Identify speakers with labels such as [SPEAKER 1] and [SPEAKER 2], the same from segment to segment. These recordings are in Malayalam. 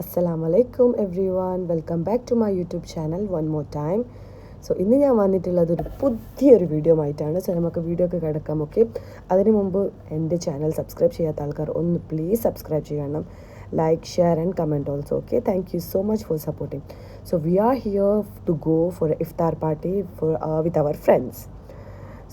[SPEAKER 1] Assalamualaikum everyone, welcome back to my YouTube channel one more time. So ഇന്ന് ഞാൻ വന്നിട്ടുള്ളത് ഒരു പുതിയൊരു വീഡിയോ ആയിട്ടാണ്. സോ നമുക്ക് വീഡിയോ ഒക്കെ കിടക്കാം. ഓക്കെ, അതിനു മുമ്പ് എൻ്റെ ചാനൽ സബ്സ്ക്രൈബ് ചെയ്യാത്ത ആൾക്കാർ ഒന്ന് പ്ലീസ് സബ്സ്ക്രൈബ് ചെയ്യണം, like share and comment also. Okay, thank you so much for supporting. So we are here to go for iftar party with our friends.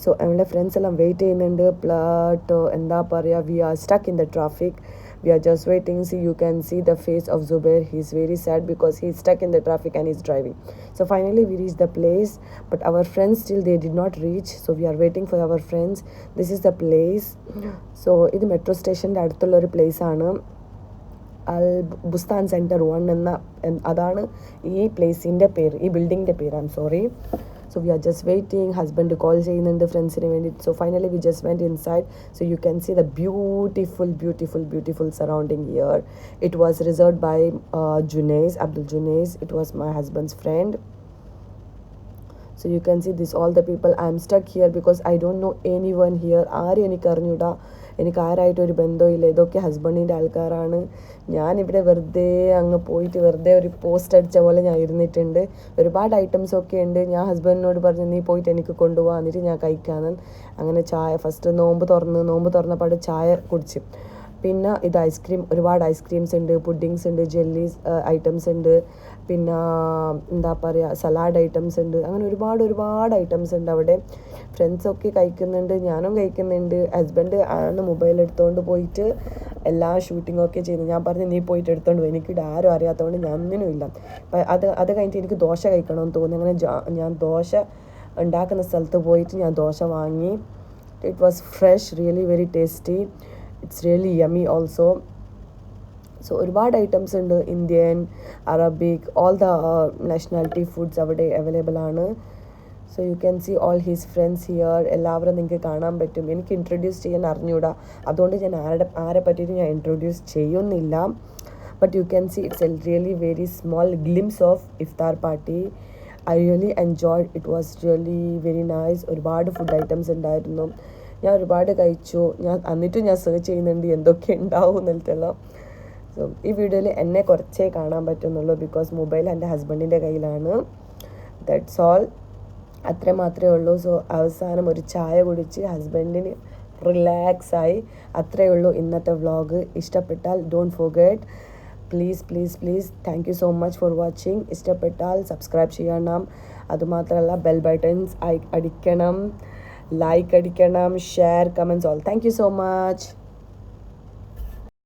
[SPEAKER 1] So നമ്മുടെ ഫ്രണ്ട്സ് എല്ലാം വെയിറ്റ് ചെയ്യുന്നുണ്ട്. ബട്ട് എന്താ പറയുക, we are stuck in the traffic. We are just waiting. See, you can see the face of Zubair. He's very sad because he's stuck in the traffic and he's driving. So finally we reached the place, but our friends still they did not reach. So we are waiting for our friends. This is the place. So ഇത് മെട്രോ സ്റ്റേഷൻ്റെ അടുത്തുള്ള ഒരു പ്ലേസ് ആണ്. അൽ ബുസ്താൻ സെൻറ്റർ 1 എന്ന അതാണ് ഈ പ്ലേസിൻ്റെ പേര്, ഈ ബിൽഡിങ്ങിൻ്റെ പേര്. I am sorry. So we are just waiting. Husband call ചെയ്യുന്നുണ്ട് ഫ്രണ്ട്സിന് വേണ്ടി. So finally we just went inside. So you can see the beautiful surrounding here. It was reserved by Junais, Abdul Junais. It was my husband's friend. So you can see this all the people. I am stuck here because I don't know anyone here. ആരും എനിക്ക് അറിഞ്ഞൂടാ, എനിക്ക് ആരായിട്ടൊരു ബന്ധമില്ല. ഇതൊക്കെ ഹസ്ബൻഡിൻ്റെ ആൾക്കാരാണ്. ഞാനിവിടെ വെറുതെ അങ്ങ് പോയിട്ട് വെറുതെ ഒരു പോസ്റ്റ് അടിച്ച പോലെ ഞാൻ ഇരുന്നിട്ടുണ്ട്. ഒരുപാട് ഐറ്റംസ് ഒക്കെ ഉണ്ട്. ഞാൻ ഹസ്ബൻഡിനോട് പറഞ്ഞു നീ പോയിട്ട് എനിക്ക് കൊണ്ടുപോകാൻ, എന്നിട്ട് ഞാൻ കഴിക്കാമെന്ന്. അങ്ങനെ ചായ ഫസ്റ്റ് നോമ്പ് തുറന്നപാട് ചായ കുടിച്ച്. പിന്നെ ഇത് ഐസ്ക്രീം, ഒരുപാട് ഐസ്ക്രീംസ് ഉണ്ട്, പുഡിങ്സ് ഉണ്ട്, ജെല്ലീസ് ഐറ്റംസ് ഉണ്ട്, പിന്നെ എന്താ പറയുക സലാഡ് ഐറ്റംസ് ഉണ്ട്. അങ്ങനെ ഒരുപാട് ഐറ്റംസ് ഉണ്ട് അവിടെ. ഫ്രണ്ട്സൊക്കെ കഴിക്കുന്നുണ്ട്, ഞാനും കഴിക്കുന്നുണ്ട്. ഹസ്ബൻഡ് ആണ് മൊബൈൽ എടുത്തുകൊണ്ട് പോയിട്ട് എല്ലാ ഷൂട്ടിങ്ങൊക്കെ ചെയ്തു. ഞാൻ പറഞ്ഞു നീ പോയിട്ട് എടുത്തോണ്ട് പോയി, എനിക്കിവിടെ ആരും അറിയാത്തതുകൊണ്ട് ഞാൻ ഒന്നിനും ഇല്ല. അപ്പം അത് കഴിഞ്ഞിട്ട് എനിക്ക് ദോശ കഴിക്കണമെന്ന് തോന്നി. അങ്ങനെ ഞാൻ ദോശ ഉണ്ടാക്കുന്ന സ്ഥലത്ത് പോയിട്ട് ഞാൻ ദോശ വാങ്ങി. It was fresh, really very tasty. It's really yummy also. So ഒരുപാട് ഐറ്റംസ് ഉണ്ട്, Indian, Arabic, all the nationality foods അവിടെ അവൈലബിൾ ആണ്. So you can see all his friends here. എല്ലാവരും നിങ്ങൾക്ക് കാണാൻ പറ്റും. എനിക്ക് ഇൻട്രൊഡ്യൂസ് ചെയ്യാൻ അറിഞ്ഞൂടാ, അതുകൊണ്ട് ഞാൻ ആരെ പറ്റിയിട്ട് ഞാൻ ഇൻട്രൊഡ്യൂസ് ചെയ്യുന്നില്ല. But you can see it's a really very small glimpse of iftar party. I really enjoyed. It was really very nice. ഒരുപാട് ഫുഡ് ഐറ്റംസ് ഉണ്ടായിരുന്നു. ഞാൻ ഒരുപാട് കഴിച്ചു. എന്നിട്ടും ഞാൻ സെർച്ച് ചെയ്യുന്നുണ്ട് എന്തൊക്കെ ഉണ്ടാവും എന്നിട്ടെല്ലാം. സോ ഈ വീഡിയോയിൽ എന്നെ കുറച്ചേ കാണാൻ പറ്റുന്നുള്ളൂ ബിക്കോസ് മൊബൈൽ എൻ്റെ ഹസ്ബൻഡിൻ്റെ കയ്യിലാണ്. ദാറ്റ്സ് ഓൾ, അത്ര മാത്രമേ ഉള്ളൂ. സോ അവസാനം ഒരു ചായ കുടിച്ച് ഹസ്ബൻഡിന് റിലാക്സായി. അത്രയേ ഉള്ളൂ ഇന്നത്തെ വ്ളോഗ്. ഇഷ്ടപ്പെട്ടാൽ don't forget, please thank you so much for watching. ഇഷ്ടപ്പെട്ടാൽ സബ്സ്ക്രൈബ് ചെയ്യണം. അതുമാത്രമല്ല ബെൽ ബട്ടൺസ് അടിക്കണം, ലൈക്ക് അടിക്കണം, share, comments all. Thank you so much.